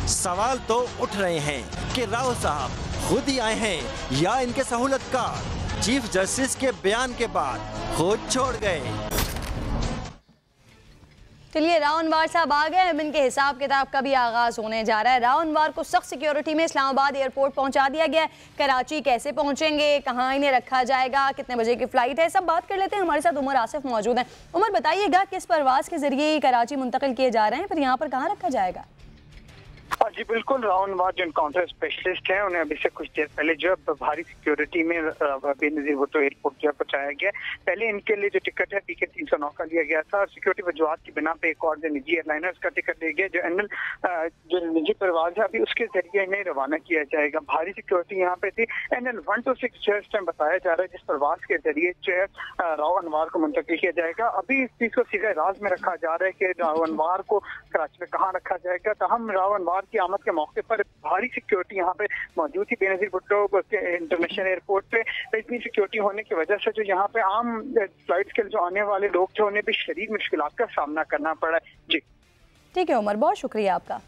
सवाल तो उठ रहे हैं कि राव साहब खुद ही आए हैं या इनके सहूलतकार चीफ जस्टिस के बयान के बाद खुद छोड़ गए।
चलिए, राव अनवर साहब आ गए। अब इनके हिसाब किताब का भी आगाज होने जा रहा है। राव अनवर को सख्त सिक्योरिटी में इस्लामाबाद एयरपोर्ट पहुंचा दिया गया है। कराची कैसे पहुंचेंगे, कहाँ इन्हें रखा जाएगा, कितने बजे की फ्लाइट है, सब बात कर लेते हैं। हमारे साथ उमर आसिफ मौजूद हैं। उमर, बताइएगा किस परवाज के जरिए कराची मुंतकिल किए जा रहे हैं, फिर यहाँ पर कहाँ रखा जाएगा?
जी बिल्कुल, राहुल अनवर जो एनकाउंटर स्पेशलिस्ट हैं उन्हें अभी से कुछ देर पहले जो भारी सिक्योरिटी में बेनजीर भुट्टो एयरपोर्ट जो पहुंचाया गया। पहले इनके लिए जो टिकट है PK 309 का लिया गया था और सिक्योरिटी वजूहात की बिना पे एक और जो निजी एयरलाइनर्स का टिकट ले गया। जो एनएल जो निजी परवाज है अभी उसके जरिए इन्हें रवाना किया जाएगा। भारी सिक्योरिटी यहाँ पे थी। NL 126 जो इस टाइम बताया जा रहा है जिस परवाज के जरिए जो है राहुल अनवर को मुंतकिल किया जाएगा। अभी इस चीज को सीधे राज में रखा जा रहा है कि राहुल अनवर को कराची में कहाँ रखा जाएगा। तो हम राहुल अनवर की आमद के मौके पर भारी सिक्योरिटी यहाँ पे मौजूद थी बेनजीर भुट्टो इंटरनेशनल एयरपोर्ट पे। इतनी सिक्योरिटी होने की वजह से जो यहाँ पे आम फ्लाइट्स के जो आने वाले लोग थे उन्हें भी शदीद मुश्किलात का सामना करना पड़ा है। जी
ठीक है उमर, बहुत शुक्रिया आपका।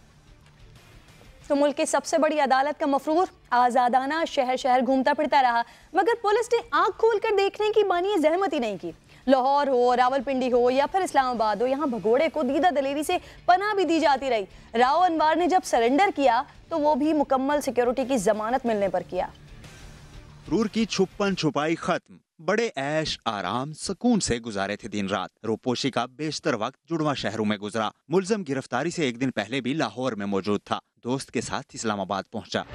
तो मुल्क की सबसे बड़ी अदालत का मफरूर आज़ादाना शहर शहर घूमता फिरता रहा, मगर पुलिस ने आंख खोलकर देखने की मानिए जहमत ही नहीं की। लाहौर हो, रावलपिंडी हो या फिर इस्लामाबाद हो, यहाँ भगोड़े को दीदा दलेरी से पनाह भी दी जाती रही। राव अनवर ने जब सरेंडर किया तो वो भी मुकम्मल सिक्योरिटी की जमानत मिलने पर किया।
रूर की छुपन छुपाई खत्म, बड़े ऐश आराम सुकून से गुजारे थे दिन रात। रोपोशी का बेशतर वक्त जुड़वा शहरों में गुजरा। मुलजम गिरफ्तारी से एक दिन पहले भी लाहौर में मौजूद था, दोस्त के साथ इस्लामाबाद पहुंचा।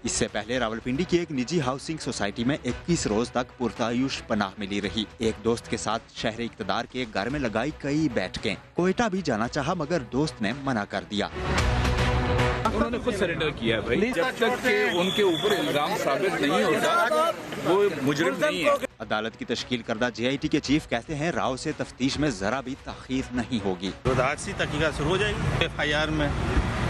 इससे पहले रावलपिंडी की एक निजी हाउसिंग सोसाइटी में 21 रोज तक पुरतायुश पनाह मिली रही। एक दोस्त के साथ शहरी इक़्तिदार के घर में लगाई कई बैठकें। कोयटा भी जाना चाहा मगर दोस्त ने मना कर दिया।
उन्होंने खुद सरेंडर किया भाई, जब तक के उनके ऊपर इल्जाम साबित नहीं होता वो मुजरिम नहीं है।
अदालत की तश्कील करदा JIT के चीफ कहते हैं राव से तफ्तीश में जरा भी ताखीर नहीं होगी।
आज से तहकीकात शुरू हो जाएगी। FIR में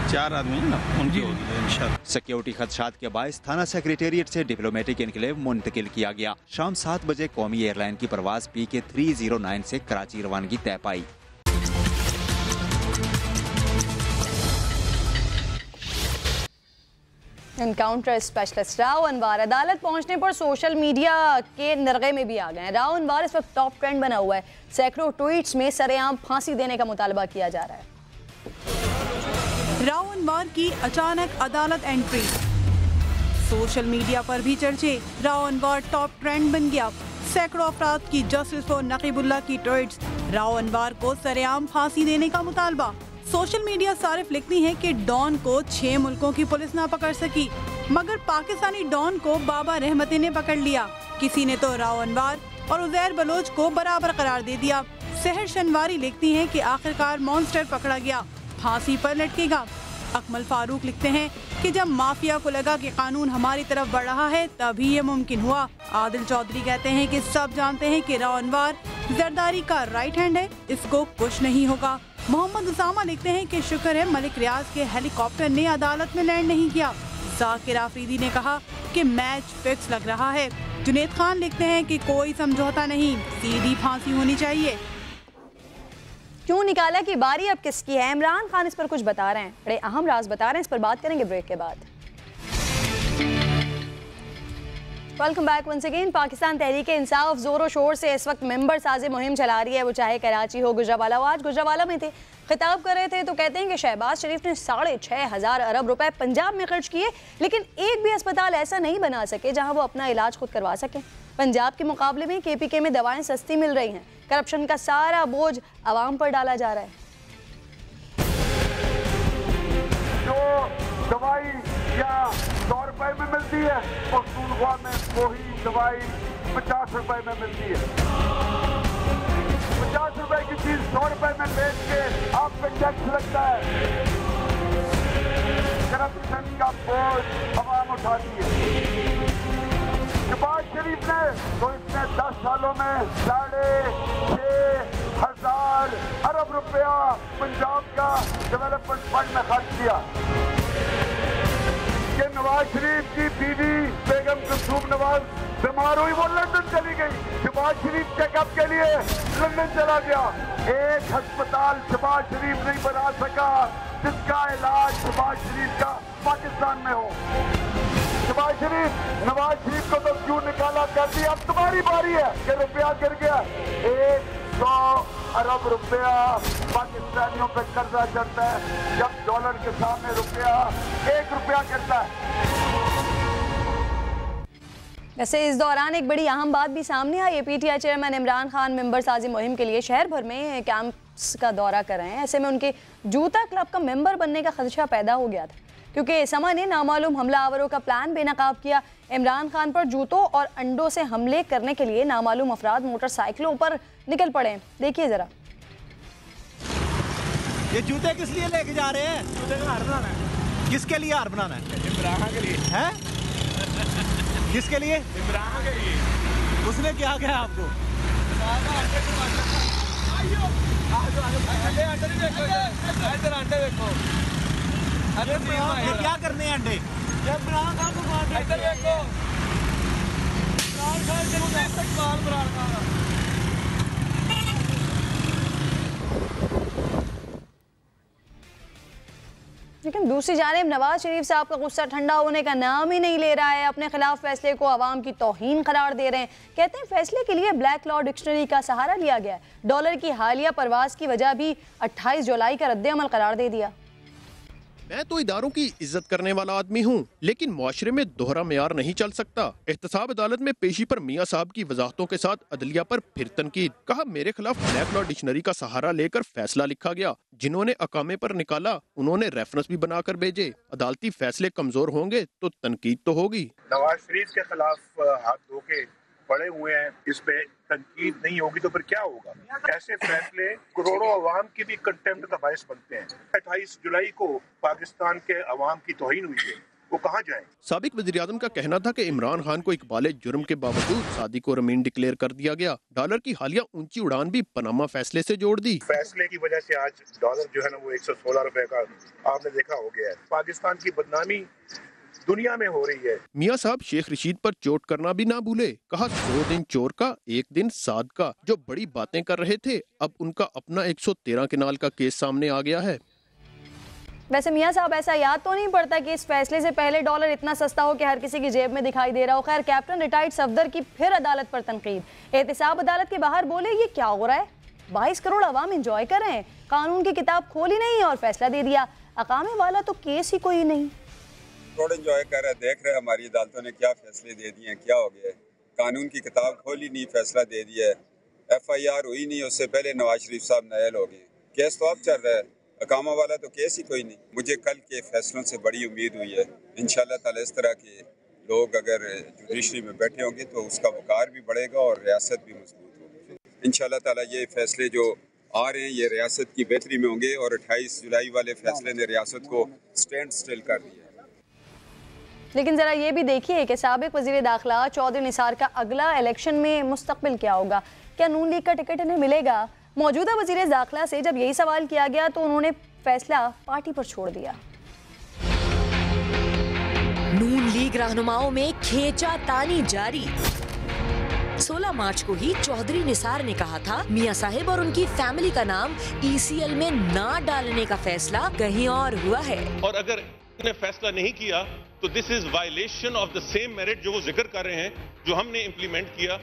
4 आदमी ना उनकी होगी इंशाल्लाह।
सिक्योरिटी खदशात के बायस थाना सेक्रेटेरिएट से डिप्लोमेटिक इनक्लेव मुंतकिल किया गया। शाम 7 बजे कौमी एयरलाइन की परवाज PK 309 से कराची रवानगी तय पाई।
एनकाउंटर स्पेशलिस्ट राव अनवर अदालत पहुंचने पर सोशल मीडिया के नरगे में भी आ गए हैं। राव अनवर इस वक्त टॉप ट्रेंड बना हुआ है। सैकड़ों ट्वीट्स में सरेआम फांसी देने का मुतालबा किया जा रहा है।
राव अनवर की अचानक अदालत एंट्री, सोशल मीडिया पर भी चर्चे। राव अनवर टॉप ट्रेंड बन गया। सैकड़ों अफराद की जस्टिस फॉर नकीबुल्लाह की ट्वीट्स, राव अनवर को सरेआम फांसी देने का मुतालबा। सोशल मीडिया सारिफ लिखती हैं कि डॉन को 6 मुल्कों की पुलिस ना पकड़ सकी, मगर पाकिस्तानी डॉन को बाबा रहमती ने पकड़ लिया। किसी ने तो राव अनवर और उजैर बलोच को बराबर करार दे दिया। सहर शनवारी लिखती हैं कि आखिरकार मॉन्स्टर पकड़ा गया, फांसी पर लटकेगा। अकमल फारूक लिखते हैं कि जब माफिया को लगा कि कानून हमारी तरफ बढ़ रहा है तभी ये मुमकिन हुआ। आदिल चौधरी कहते हैं कि सब जानते हैं कि राव अनवर जरदारी का राइट हैंड है, इसको कुछ नहीं होगा। मोहम्मद उसामा लिखते हैं कि शुक्र है मलिक रियाज के हेलीकॉप्टर ने अदालत में लैंड नहीं किया। जाकिर आफरीदी ने कहा कि मैच फिक्स लग रहा है। जुनेद खान लिखते हैं कि कोई समझौता नहीं, सीधी फांसी होनी चाहिए।
क्यों निकाला की बारी अब किसकी है? इमरान खान इस पर कुछ बता रहे हैं, बड़े अहम राज बता रहे हैं। इस पर बात करेंगे ब्रेक के बाद। Welcome back once again. Pakistan Tehreek Insaf जोरों शोर से इस वक्त मेंबर साजी मुहिम चला रही है, वो चाहे कराची हो, गुजरावाला हो। आज गुजरावाला में थे, खिताब कर रहे थे तो कहते हैं कि शहबाज शरीफ ने 6,500 अरब रुपए पंजाब में खर्च किए, लेकिन एक भी अस्पताल ऐसा नहीं बना सके जहां वो अपना इलाज खुद करवा सकें। पंजाब के मुकाबले में KPK में दवाएं सस्ती मिल रही हैं। करप्शन का सारा बोझ आवाम पर डाला जा रहा है।
जो दवाई या 100 रुपए में मिलती है, पख्तूनख्वा में वही दवाई 50 रुपए में मिलती है। 50 रुपए की चीज 100 रुपए में बेच के आप पे टैक्स लगता है। करप्शन का बोझ आवाम उठाती है। शहबाज शरीफ ने तो इसने 10 सालों में 6,500 अरब रुपया पंजाब का डेवलपमेंट फंड में खर्च किया। कि नवाज शरीफ की बीवी बेगम कुलसूम नवाज बीमार हुई, वो लंदन चली गई। शहबाज शरीफ चेकअप के लिए लंदन चला गया। एक अस्पताल शहबाज शरीफ नहीं बना सका जिसका इलाज शहबाज शरीफ का पाकिस्तान में हो। शहबाज शरीफ नवाज शरीफ को तो क्यों निकाला कर दिया? अब तुम्हारी बारी है कि रुपया गिर गया। 100 अरब रुपया पाकिस्तानियों पे कर्जा चढ़ता है, जब डॉलर के सामने रुपया 1 रुपया गिरता है।
वैसे इस दौरान एक बड़ी अहम बात भी सामने आई है। PTI chairman Imran Khan member साजी मुहिम के लिए शहर भर में कैंप क्लब्स का दौरा कर रहे हैं। ऐसे में उनके जूता क्लब का मेंबर बनने का खदशा पैदा हो गया था, क्योंकि समा ने नामालूम हमलावरों का प्लान बेनकाब किया। इमरान खान पर जूतों और अंडों से हमले करने के लिए नामालूम अफराद मोटरसाइकिलों पर निकल पड़े। देखिए जरा।
ये जूते किस लिए लेके जा रहे हैं? जूते का हार बनाना है। किसके लिए हार बनाना है? इमरान के लिए। हैं? किसके लिए? इमरान के लिए। उसने क्या कहा आपको? ये क्या करने हैं अंडे?
लेकिन दूसरी जानिब नवाज शरीफ साहब का गुस्सा ठंडा होने का नाम ही नहीं ले रहा है। अपने खिलाफ फैसले को आवाम की तौहीन करार दे रहे हैं। कहते हैं फैसले के लिए ब्लैक लॉ डिक्शनरी का सहारा लिया गया। डॉलर की हालिया परवाज की वजह भी 28 जुलाई का रद्द-ए-अमल करार दे दिया।
मैं तो इदारों की इज्जत करने वाला आदमी हूँ, लेकिन मुआशरे में दोहरा मेयार नहीं चल सकता। एहतसाब अदालत में पेशी पर मियाँ साहब की वजाहतों के साथ अदलिया पर फिर तनकीद। कहा मेरे खिलाफ ब्लैक लॉ डिक्शनरी का सहारा लेकर फैसला लिखा गया। जिन्होंने अकामे पर निकाला उन्होंने रेफरेंस भी बनाकर भेजे। अदालती फैसले कमजोर होंगे तो तनकीद तो होगी।
नवाज शरीफ के खिलाफ हाथ धो के पड़े हुए हैं, इस पे तनकीद नहीं होगी तो फिर क्या होगा? ऐसे फैसले करोड़ों अवाम की भी कंटेम्प्ट का बायस बनते हैं। 28 जुलाई को पाकिस्तान के अवाम की तौहीन हुई है, वो कहाँ जाए?
साबिक वज़ीर-ए-आज़म का कहना था कि इमरान खान को इकबाल जुर्म के बावजूद सादी को रमीन डिक्लेयर कर दिया गया। डॉलर की हालिया ऊंची उड़ान भी पनामा फैसले से जोड़ दी।
फैसले की वजह से आज डॉलर जो है ना वो 116 रुपए का आपने देखा हो गया है। पाकिस्तान की बदनामी दुनिया में हो रही है।
मियाँ साहब शेख रशीद पर चोट करना भी ना भूले। कहा 2 दिन चोर का 1 दिन साद का। जो बड़ी बातें कर रहे थे अब उनका अपना 113 किनाल का केस सामने आ गया है।
वैसे मियाँ साहब ऐसा याद तो नहीं पड़ता कि इस फैसले से पहले डॉलर इतना सस्ता हो कि हर किसी की जेब में दिखाई दे रहा हो। खैर, कैप्टन रिटायर्ड सफदर की फिर अदालत पर तनकीद। एहतसाब अदालत के बाहर बोले ये क्या हो रहा है? 22 करोड़ अवाम इंजॉय कर रहे हैं, कानून की किताब खोली नहीं और फैसला दे दिया। अकामे वाला तो केस ही कोई नहीं।
थोड़ा एंजॉय कर रहे, देख रहे हमारी अदालतों ने क्या फैसले दे दिए हैं, क्या हो गया है। कानून की किताब खोली नहीं, फैसला दे दिया है। FIR हुई नहीं, उससे पहले नवाज शरीफ साहब नायल हो गए। केस तो अब चल रहा है, अकामा वाला तो केस ही कोई नहीं। मुझे कल के फैसलों से बड़ी उम्मीद हुई है। इंशाल्लाह ताला इस तरह के लोग अगर जुडिशरी में बैठे होंगे तो उसका वकार भी बढ़ेगा और रियासत भी मजबूत होगी। इंशाल्लाह ताला ये फैसले जो आ रहे हैं ये रियासत की बेहतरी में होंगे और 28 जुलाई वाले फैसले ने रियासत को स्टैंड स्टिल कर दिया।
लेकिन ज़रा ये भी देखिए कि साबिक वज़ीर दाखिला चौधरी निसार का अगला इलेक्शन में मुस्तकबिल क्या होगा? क्या नून लीग का टिकट इन्हें मिलेगा? मौजूदा वज़ीर दाखिला से जब यही सवाल किया गया तो उन्होंने फैसला पार्टी पर छोड़ दिया।
नून लीग रहनुमाओं में खींचातानी जारी। 16 मार्च को ही चौधरी निसार ने कहा था मियां साहिब और उनकी फैमिली का नाम ECL में ना डालने का फैसला कहीं और हुआ है।
और अगर ने फैसला नहीं किया तो this is violation of the same merit जो वो जिक्र कर रहे हैं जो हमने इम्प्लीमेंट किया,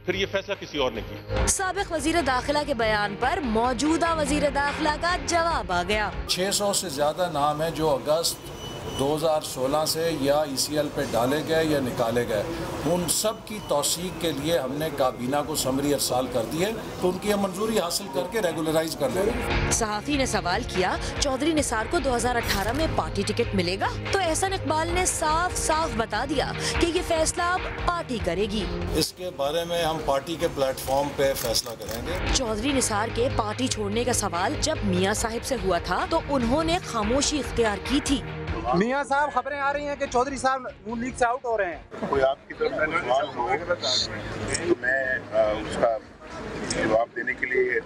फिर ये फैसला किसी और ने किया।
साबिक वजीर दाखिला के बयान पर मौजूदा वजीर दाखिला का जवाब आ गया।
600 से ज्यादा नाम है जो अगस्त 2016 से या ECL पे डाले गए या निकाले गए। उन सब की तौसीक के लिए हमने काबीना को समरी अरसाल कर दी है, तो उनकी हम मंजूरी हासिल करके रेगुलराइज कर लेंगे।
सहाफी ने सवाल किया चौधरी निसार को 2018 में पार्टी टिकट मिलेगा, तो एहसन इकबाल ने साफ साफ बता दिया कि ये फैसला अब पार्टी करेगी।
इसके बारे में हम पार्टी के प्लेटफॉर्म पे फैसला करेंगे।
चौधरी निसार के पार्टी छोड़ने का सवाल जब मियां साहिब से हुआ था तो उन्होंने खामोशी इख्तियार की थी।
मियां साहब, खबरें आ रही हैं कि चौधरी साहब नून लीग से आउट हो रहे हैं।
कोई आपकी तरफ से सवाल हो तो मैं उसका जवाब देने के लिए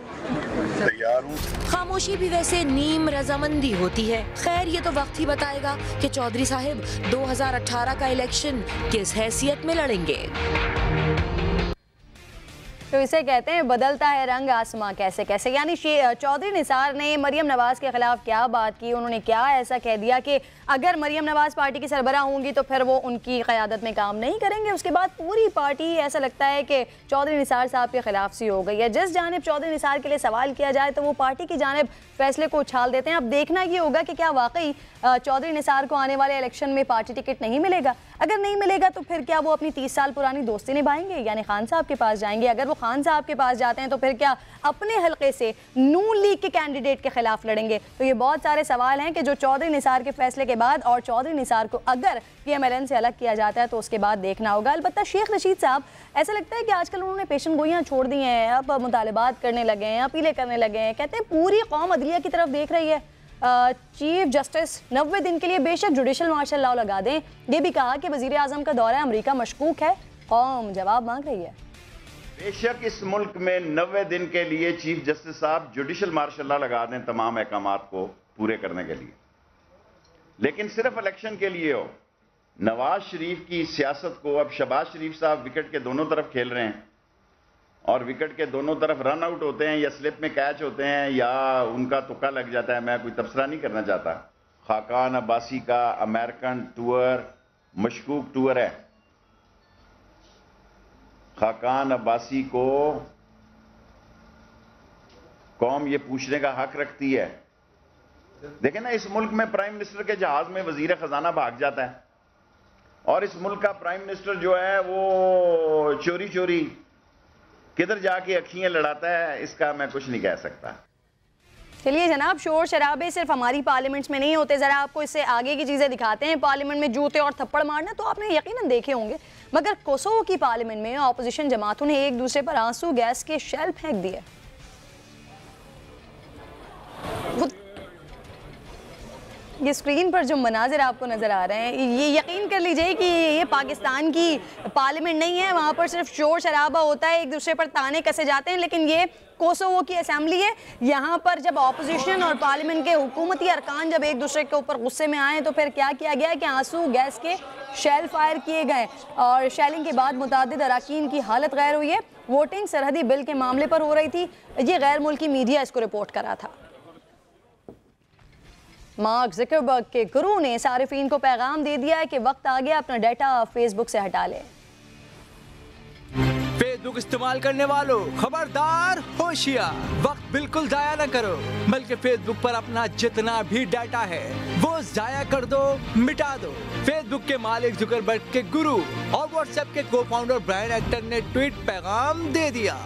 तैयार हूँ।
खामोशी भी वैसे नीम रजामंदी होती है। खैर, ये तो वक्त ही बताएगा कि चौधरी साहिब 2018 का इलेक्शन किस हैसियत में लड़ेंगे।
तो इसे कहते हैं बदलता है रंग आसमां कैसे कैसे। यानी चौधरी निसार ने मरियम नवाज के खिलाफ क्या बात की, उन्होंने क्या ऐसा कह दिया कि अगर मरियम नवाज पार्टी की सरबराह होंगी तो फिर वो उनकी क़यादत में काम नहीं करेंगे। उसके बाद पूरी पार्टी ऐसा लगता है कि चौधरी निसार साहब के खिलाफ सी हो गई है। जिस जानिब चौधरी निसार के लिए सवाल किया जाए तो वो पार्टी की जानिब फैसले को उछाल देते हैं। अब देखना ये होगा कि क्या वाकई चौधरी निसार को आने वाले इलेक्शन में पार्टी टिकट नहीं मिलेगा। अगर नहीं मिलेगा तो फिर क्या वो अपनी 30 साल पुरानी दोस्ती निभाएंगे, यानी खान साहब के पास जाएंगे? अगर वो खान साहब के पास जाते हैं तो फिर क्या अपने हल्के से नून लीग के कैंडिडेट के खिलाफ लड़ेंगे? तो ये बहुत सारे सवाल हैं कि जो चौधरी निसार के फैसले के बाद और चौधरी निसार को अगर PMLN से अलग किया जाता है तो उसके बाद देखना होगा। अलबत्ता शेख रशीद साहब, ऐसा लगता है कि आजकल उन्होंने पेशन गोइयाँ छोड़ दी हैं, अब मुतालबात करने लगे हैं, अपीलें करने लगे हैं। कहते हैं पूरी कौम अदलिया की तरफ देख रही है। चीफ जस्टिस 90 दिन के लिए बेशक जुडिशल मार्शल लॉ लगा दें। ये भी कहा कि वजीर आजम का दौरा अमरीका मशकूक है, कौम जवाब मांग रही है।
बेशक इस मुल्क में 90 दिन के लिए चीफ जस्टिस साहब जुडिशल मार्शल लॉ लगा दें तमाम अहकामात को पूरे करने के लिए, लेकिन सिर्फ इलेक्शन के लिए हो। नवाज शरीफ की सियासत को अब शहबाज शरीफ साहब विकेट के दोनों तरफ खेल रहे हैं और विकेट के दोनों तरफ रन आउट होते हैं या स्लिप में कैच होते हैं या उनका तुक्का लग जाता है। मैं कोई तबसरा नहीं करना चाहता। खाकान अब्बासी का अमेरिकन टूर मशकूक टूर है। खाकान अब्बासी को कौम ये पूछने का हक रखती है। देखें ना, इस मुल्क में प्राइम मिनिस्टर के जहाज में वजीर खजाना भाग जाता है और इस मुल्क का प्राइम मिनिस्टर जो है वो चोरी चोरी किधर जाके अखियां लड़ाता है, इसका मैं कुछ नहीं कह सकता।
चलिए जनाब, शोर शराबे सिर्फ हमारी पार्लियामेंट्स में नहीं होते। ज़रा आपको इससे आगे की चीज़ें दिखाते हैं। पार्लियामेंट में जूते और थप्पड़ मारना तो आपने यकीनन देखे होंगे, मगर कोसोवो की पार्लियामेंट में ऑपोजिशन जमातों ने एक दूसरे पर आंसू गैस के शेल फेंक दिए। ये स्क्रीन पर जो मनाजिर आपको नज़र आ रहे हैं, ये यकीन कर लीजिए कि ये पाकिस्तान की पार्लियामेंट नहीं है। वहाँ पर सिर्फ शोर शराबा होता है, एक दूसरे पर ताने कसे जाते हैं, लेकिन ये कोसोवो की असेंबली है। यहाँ पर जब ऑपोजिशन और पार्लियामेंट के हुकूमती अरकान जब एक दूसरे के ऊपर गुस्से में आए तो फिर क्या किया गया कि आंसू गैस के शेल फायर किए गए और शेलिंग के बाद मुतादिद अरकान की हालत गैर हुई है। वोटिंग सरहदी बिल के मामले पर हो रही थी। ये गैर मुल्की मीडिया इसको रिपोर्ट करा था। मार्क ज़करबर्ग के गुरु ने सारिफीन को पैगाम दे दिया है कि वक्त आ गया अपना डाटा फेसबुक से हटा ले।
फेसबुक इस्तेमाल करने वालों खबरदार, होशियार, वक्त बिल्कुल जाया न करो, बल्कि फेसबुक पर अपना जितना भी डाटा है वो जाया कर दो, मिटा दो। फेसबुक के मालिक ज़करबर्ग के गुरु और व्हाट्सएप के को फाउंडर ब्रायन एक्टन ने ट्वीट पैगाम दे दिया।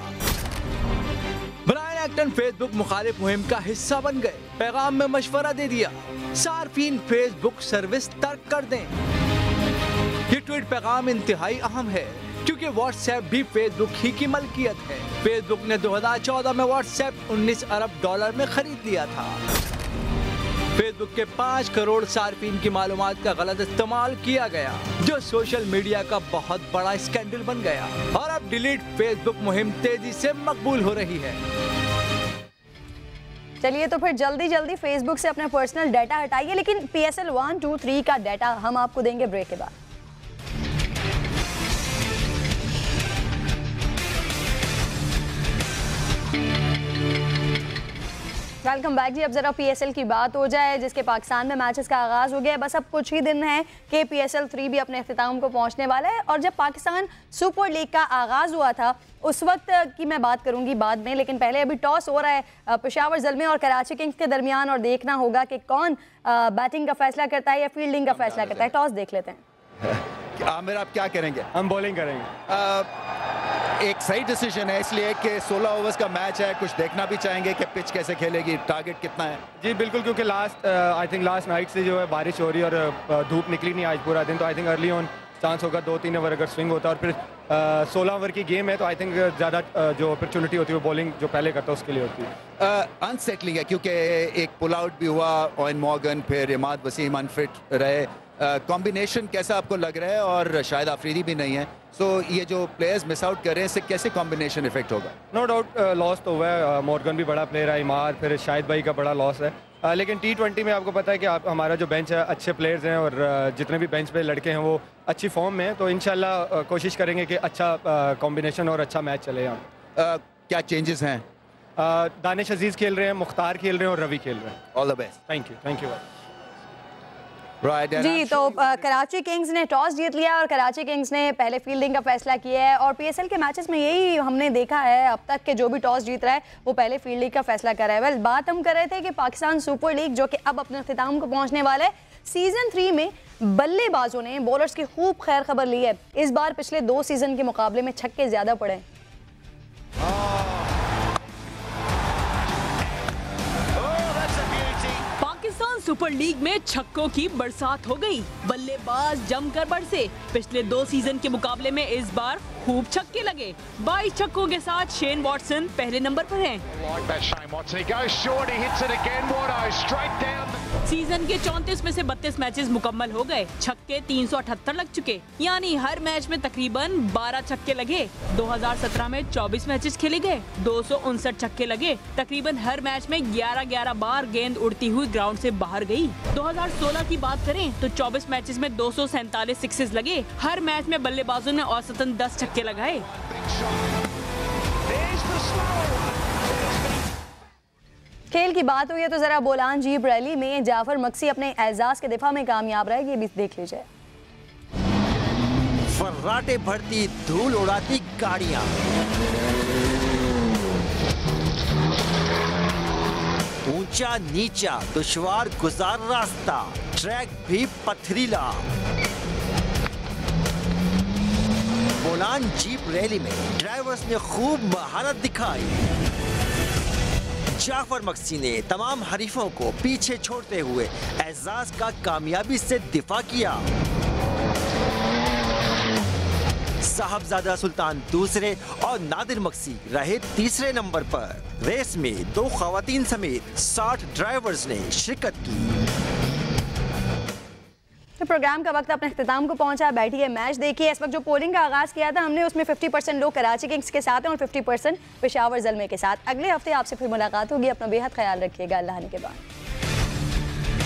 ब्रायन एक्टन फेसबुक मुखालिफ मुहिम का हिस्सा बन गए। पैगाम में मशवरा दे दिया, सार्फिन फेसबुक सर्विस तर्क कर दें। ये ट्वीट पैगाम इंतहाई अहम है क्योंकि व्हाट्सएप भी फेसबुक ही की मलकियत है। फेसबुक ने 2014 में व्हाट्सएप 19 अरब डॉलर में खरीद लिया था। फेसबुक के 5 करोड़ सार्फिन की मालूमात का गलत इस्तेमाल किया गया, जो सोशल मीडिया का बहुत बड़ा स्कैंडल बन गया और अब डिलीट फेसबुक मुहिम तेजी से मकबूल हो रही है।
चलिए तो फिर जल्दी जल्दी फेसबुक से अपना पर्सनल डाटा हटाइए, लेकिन PSL 1, 2, 3 का डाटा हम आपको देंगे ब्रेक के बाद। वेलकम बैक जी। अब जरा PSL की बात हो जाए, जिसके पाकिस्तान में मैचेस का आगाज़ हो गया। बस अब कुछ ही दिन है कि PSL 3 भी अपने अख्तिताम को पहुंचने वाला है। और जब पाकिस्तान सुपर लीग का आगाज़ हुआ था उस वक्त की मैं बात करूंगी बाद में, लेकिन पहले अभी टॉस हो रहा है पेशावर ज़ल्मे और कराची किंग्स के दरमियान और देखना होगा कि कौन बैटिंग का फैसला करता है या फील्डिंग का फैसला करता है। टॉस देख लेते हैं।
आमिर, आप क्या करेंगे?
हम बॉलिंग करेंगे।
एक सही डिसीजन है, इसलिए कि 16 ओवर्स का मैच है, कुछ देखना भी चाहेंगे कि पिच कैसे खेलेगी, टारगेट कितना है।
जी बिल्कुल, क्योंकि आई थिंक लास्ट नाइट से जो है बारिश हो रही है और धूप निकली नहीं आज पूरा दिन, तो I think early on chance होगा 2-3 ओवर अगर स्विंग होता है और फिर 16 ओवर की गेम है तो आई थिंक ज़्यादा जो अपॉर्चुनिटी होती है वो बॉलिंग जो पहले करता है उसके लिए होती है।
अनसेटलिंग है क्योंकि एक पुल आउट भी हुआ, ओवेन मॉर्गन, फिर इमाद वसीम अनफिट रहे। कॉम्बिनेशन कैसा आपको लग रहा है? और शायद आफरीदी भी नहीं है, सो ये जो प्लेयर्स मिस आउट कर रहे हैं इससे कैसे कॉम्बिनेशन इफेक्ट होगा?
नो डाउट लॉस तो हुआ है, मॉर्गन भी बड़ा प्लेयर है, इमाद, फिर शाहिद भाई का बड़ा लॉस है। लेकिन T20 में आपको पता है कि हमारा जो बेंच है अच्छे प्लेयर्स हैं और जितने भी बेंच पे लड़के हैं वो अच्छी फॉर्म में हैं, तो इंशाल्लाह कोशिश करेंगे कि अच्छा कॉम्बिनेशन और अच्छा मैच चले यहाँ।
क्या चेंजेस हैं?
दानिश अजीज़ खेल रहे हैं, मुख्तार खेल रहे हैं और रवि खेल रहे हैं।
All the best.
Thank you
ji. तो कराची किंग्स ने टॉस जीत लिया और कराची किंग्स ने पहले फील्डिंग का फैसला किया है और PSL के मैचेस में यही हमने देखा है अब तक कि जो भी टॉस जीत रहा है वो पहले फील्डिंग का फैसला कर रहा है। वेल, बात हम कर रहे थे कि पाकिस्तान सुपर लीग जो कि अब अपने अख्तिताम को पहुंचने वाला है, सीजन 3 में बल्लेबाजों ने बॉलर्स की खूब खैर खबर ली है। इस बार पिछले 2 सीजन के मुकाबले में छक्के ज्यादा पड़े।
पाकिस्तान सुपर लीग में छक्कों की बरसात हो गई। बल्लेबाज जमकर बरसे। पिछले 2 सीजन के मुकाबले में इस बार खूब छक्के लगे। 22 छक्कों के साथ शेन वॉटसन पहले नंबर पर हैं। सीजन के 34 में से 32 मैचेस मुकम्मल हो गए। छक्के 378 लग चुके, यानी हर मैच में तकरीबन 12 छक्के लगे। 2017 में 24 मैचेस खेले गए, 259 छक्के लगे। तकरीबन हर मैच में 11-11 बार गेंद उड़ती हुई ग्राउंड से बाहर गई। 2016 की बात करें तो 24 मैचेस में 247 सिक्सेस लगे। हर मैच में बल्लेबाजों ने औसतन 10 छक्के लगाए।
खेल की बात हुई है तो जरा बोलान जीप रैली में जाफर मक्सी अपने एजाज के दिफा में कामयाब रहे, ये भी देख लीजिए।
फर्राटे भरती धूल उड़ाती गाड़ियां, ऊंचा नीचा दुश्वार गुजार रास्ता, ट्रैक भी पथरीला। बोलान जीप रैली में ड्राइवर्स ने खूब महारत दिखाई। जाफर मक्सी ने तमाम हरीफों को पीछे छोड़ते हुए एजाज का कामयाबी से दिफा किया। साहबजादा सुल्तान दूसरे और नादिर मक्सी रहे तीसरे नंबर पर। रेस में 2 खवातीन समेत 60 ड्राइवर्स ने शिरकत की।
तो प्रोग्राम का वक्त अपने इख्तिताम को पहुंचा। बैठिए, मैच देखिए। इस वक्त जो पोलिंग का आगाज़ किया था हमने, उसमें 50% लोग कराची किंग्स के साथ हैं और 50% पेशावर ज़ल्मे के साथ। अगले हफ्ते आपसे फिर मुलाकात होगी। अपना बेहद ख्याल रखिएगा। अल्लाह ने के बाद।